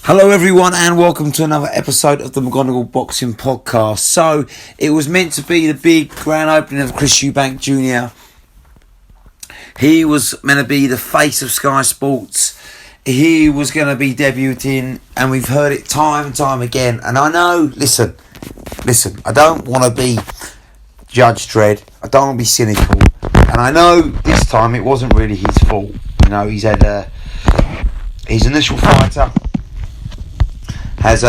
Hello everyone and welcome to another episode of the McGonagall Boxing Podcast. So, it was meant to be the big grand opening of Chris Eubank Jr. He was meant to be the face of Sky Sports. He was going to be debuting, and we've heard it time and time again. And I know, listen, I don't want to be Judge Dredd. I don't want to be cynical. And I know this time it wasn't really his fault. You know, he's had his initial fighter has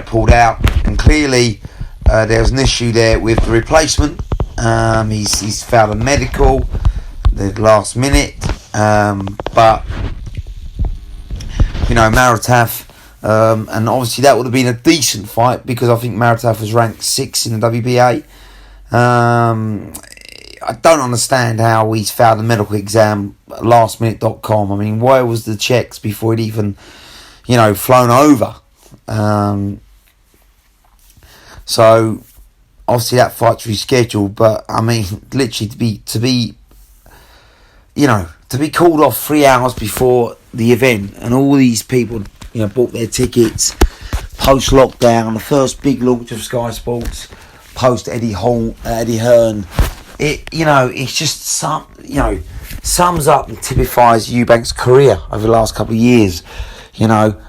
pulled out, and clearly there was an issue there with the replacement. He's found a medical the last minute, but Marataf, and obviously that would have been a decent fight because I think Marataf was ranked 6th in the WBA. I don't understand how he's failed a medical exam at lastminute.com. I mean, why was the checks before he'd even flown over? So obviously that fight's rescheduled, but I mean, literally to be called off 3 hours before the event, and all these people bought their tickets post lockdown, the first big launch of Sky Sports post Eddie Hearn. It's just sums up and typifies Eubank's career over the last couple of years.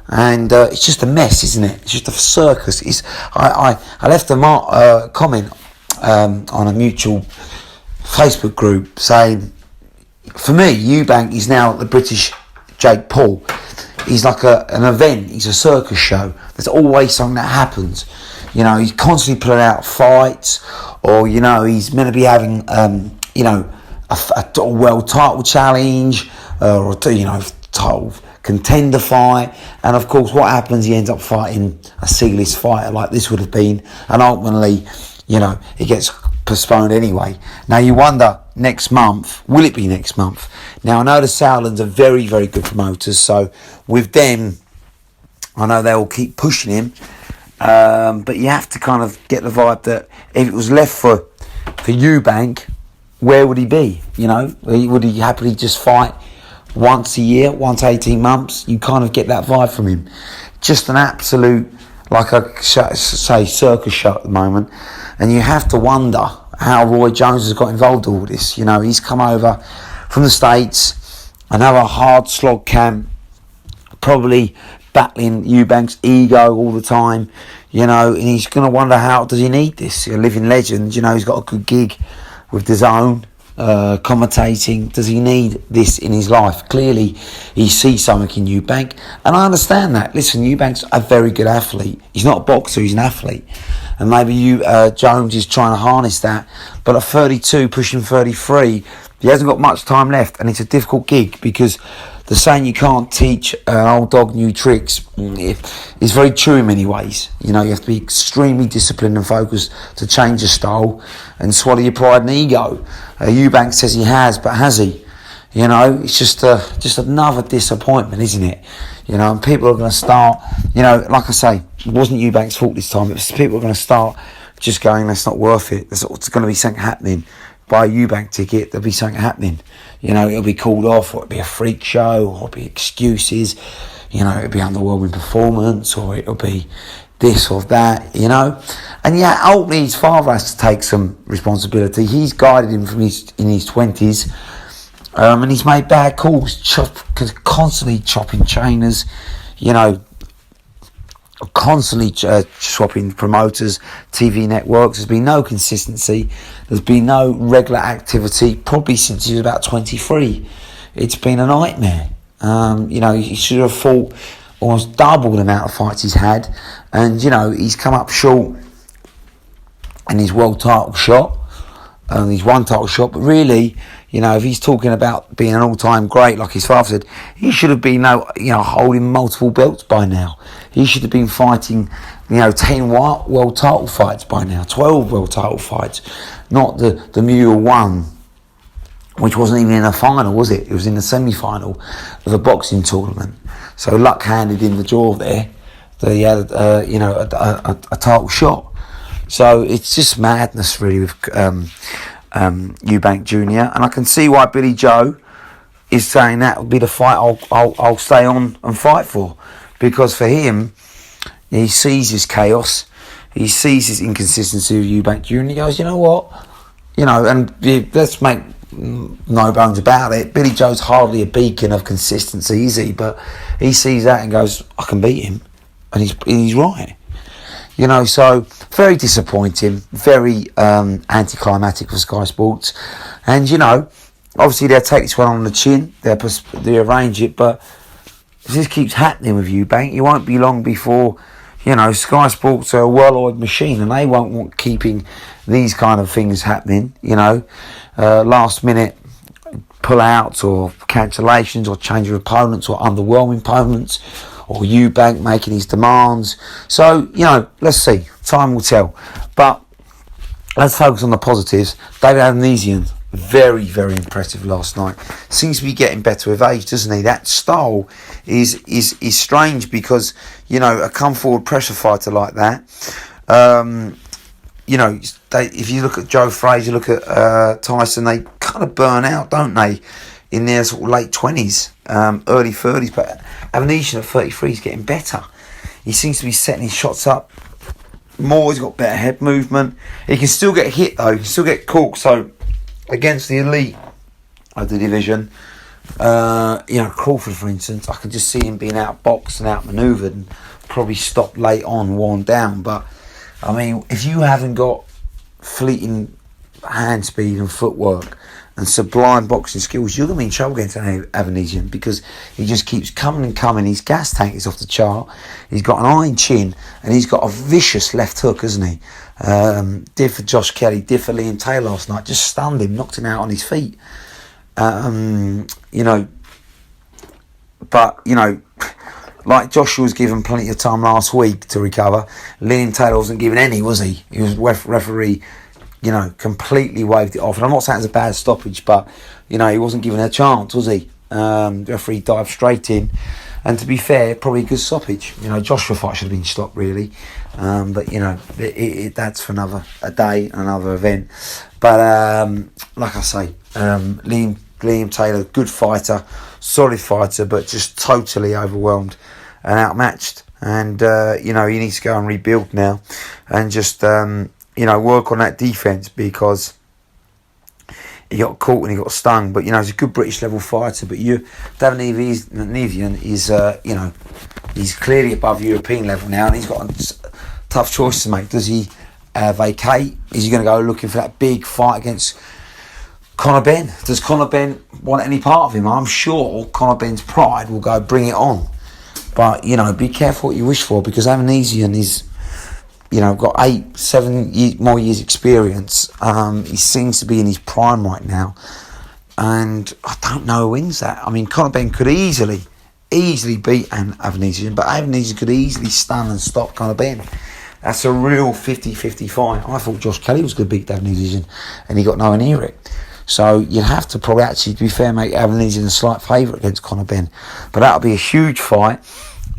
And it's just a mess, isn't it? It's just a circus. I left a comment on a mutual Facebook group saying, for me, Eubank is now the British Jake Paul. He's like an event. He's a circus show. There's always something that happens. He's constantly putting out fights, or he's meant to be having a world title challenge, or title contender fight, and of course what happens, he ends up fighting a C-list fighter like this would have been, and ultimately it gets postponed anyway. Now you wonder, next month, will it be next month? Now I know the Sauerlands are very, very good promoters, so with them I know they'll keep pushing him, but you have to kind of get the vibe that if it was left for Eubank, where would he be? Would he happily just fight once a year, once 18 months? You kind of get that vibe from him. Just an absolute, like I say, circus show at the moment. And you have to wonder how Roy Jones has got involved in all this. He's come over from the States, another hard slog camp, probably battling Eubank's ego all the time, and he's going to wonder, how does he need this? A living legend, he's got a good gig with DAZN. Commentating. Does he need this in his life? Clearly he sees something in Eubank, and I understand that. Listen, Eubank's a very good athlete. He's not a boxer, he's an athlete, and maybe Jones is trying to harness that, but at 32, pushing 33, he hasn't got much time left, and it's a difficult gig, because the saying you can't teach an old dog new tricks is very true in many ways. You have to be extremely disciplined and focused to change your style and swallow your pride and ego. Eubank says he has, but has he? It's just another disappointment, isn't it? And people are going to start, like I say, it wasn't Eubank's fault this time. It was people are going to start just going, that's not worth it. There's going to be something happening. Buy a Eubank ticket, there'll be something happening. It'll be called off, or it'll be a freak show, or it'll be excuses. It'll be underwhelming performance, or it'll be this or that, And yeah, ultimately his father has to take some responsibility. He's guided him in his 20s, and he's made bad calls, constantly chopping trainers, constantly swapping promoters, TV networks. There's been no consistency. There's been no regular activity, probably since he was about 23. It's been a nightmare. He should have fought almost double the amount of fights he's had, and he's come up short in his world title shot, his one title shot. But really, if he's talking about being an all-time great, like his father said, he should have been holding multiple belts by now. He should have been fighting 10 world title fights by now, 12 world title fights, not the Mule one, which wasn't even in a final, was it? It was in the semi-final of a boxing tournament. So luck handed him the draw there. He had a title shot. So it's just madness really with Eubank Jr. And I can see why Billy Joe is saying that will be the fight I'll stay on and fight for. because for him, he sees his chaos, he sees his inconsistency with Eubank Jr. and he goes, you know what? And let's make no bones about it, Billy Joe's hardly a beacon of consistency, is he? But he sees that and goes, I can beat him. And he's right. So very disappointing, very anticlimactic for Sky Sports. And, obviously they'll take this one on the chin, they'll arrange it, but if this keeps happening with Eubank, it won't be long before, Sky Sports are a well-oiled machine and they won't want keeping these kind of things happening, last minute pull-outs or cancellations or change of opponents or underwhelming opponents or Eubank making his demands. So, let's see. Time will tell. But let's focus on the positives. David Avanesyan, very, very impressive last night. Seems to be getting better with age, doesn't he? That style is strange because, a come-forward pressure fighter like that, if you look at Joe Frazier, look at Tyson, they kind of burn out, don't they, in their sort of late 20s, early 30s. But Avanesyan at 33 is getting better. He seems to be setting his shots up more. He's got better head movement. He can still get hit, though. He can still get caught. So, against the elite of the division, Crawford, for instance, I can just see him being outboxed and outmanoeuvred and probably stopped late on, worn down. But, if you haven't got fleeting hand speed and footwork and sublime boxing skills, you're going to be in trouble against Avanesyan because he just keeps coming and coming. His gas tank is off the chart. He's got an iron chin and he's got a vicious left hook, hasn't he? Did for Josh Kelly, did for Liam Taylor last night. Just stunned him, knocked him out on his feet. Like Joshua was given plenty of time last week to recover, Liam Taylor wasn't given any, was he? He was referee, completely waved it off. And I'm not saying it's a bad stoppage, but, he wasn't given a chance, was he? The referee dived straight in. And to be fair, probably a good stoppage. Joshua fight should have been stopped, really. But, that's for a day, another event. But, like I say, Liam Taylor, good fighter, solid fighter, but just totally overwhelmed and outmatched. And, he needs to go and rebuild now and just, work on that defence because he got caught and he got stung. But, he's a good British level fighter. But Avanesyan is, he's clearly above European level now and he's got a tough choice to make. Does he vacate? Is he going to go looking for that big fight against Conor Benn? Does Conor Benn want any part of him? I'm sure Conor Benn's pride will go bring it on. But, be careful what you wish for because Avanesyan is, got 7 more years experience. He seems to be in his prime right now. And I don't know who wins that. Conor Benn could easily beat Avanesyan, but Avanesyan could easily stun and stop Conor Benn. That's a real 50-50 fight. I thought Josh Kelly was going to beat Avanesyan and he got nowhere near it. So you'd have to probably actually, to be fair, make Avanesyan a slight favourite against Conor Benn. But that'll be a huge fight.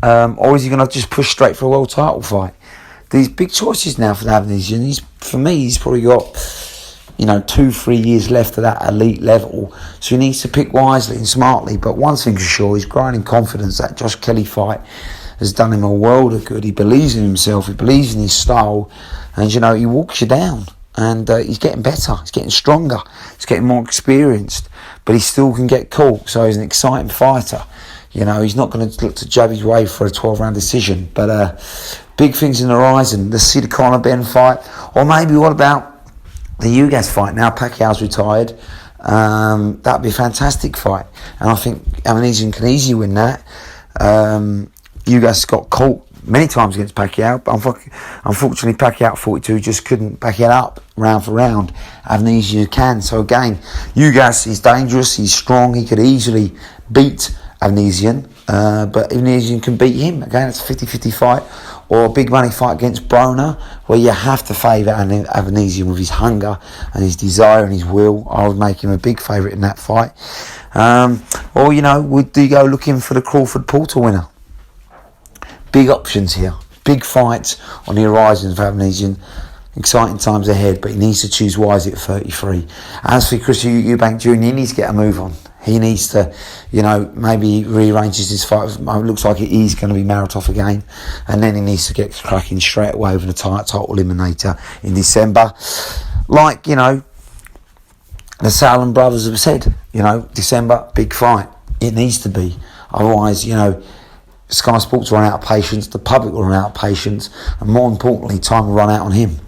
Or is he going to just push straight for a world title fight? These big choices now for Avanesyan. For me, he's probably got, 2-3 years left at that elite level. So he needs to pick wisely and smartly. But one thing's for sure, he's growing in confidence. That Josh Kelly fight has done him a world of good. He believes in himself. He believes in his style. And, he walks you down. And he's getting better. He's getting stronger. He's getting more experienced. But he still can get caught. So he's an exciting fighter. He's not going to look to jab his way for a 12-round decision. But big things in the horizon. Let's see the Conor Benn fight. Or maybe what about the Ugas fight? Now Pacquiao's retired. That'd be a fantastic fight. And I think Avanesyan can easily win that. Ugas got caught many times against Pacquiao, but unfortunately Pacquiao at 42 just couldn't back it up round for round. Avanesyan can. So again, Ugas is dangerous, he's strong, he could easily beat Avanesyan, but Avanesyan can beat him. Again, it's a 50-50 fight, or a big money fight against Broner, where you have to favour Avanesyan with his hunger and his desire and his will. I would make him a big favourite in that fight. Or, would you go looking for the Crawford Porter winner? Big options here. Big fights on the horizon for Avanesyan. Exciting times ahead, but he needs to choose wisely at 33. As for Chris Eubank Jr, he needs to get a move on. he needs to, maybe rearranges his fight. It looks like it is going to be Maratov again, and then he needs to get cracking straight away with a title eliminator in December. Like, the Salem brothers have said, December, big fight. It needs to be. Otherwise, Sky Sports will run out of patience, the public will run out of patience, and more importantly, time will run out on him.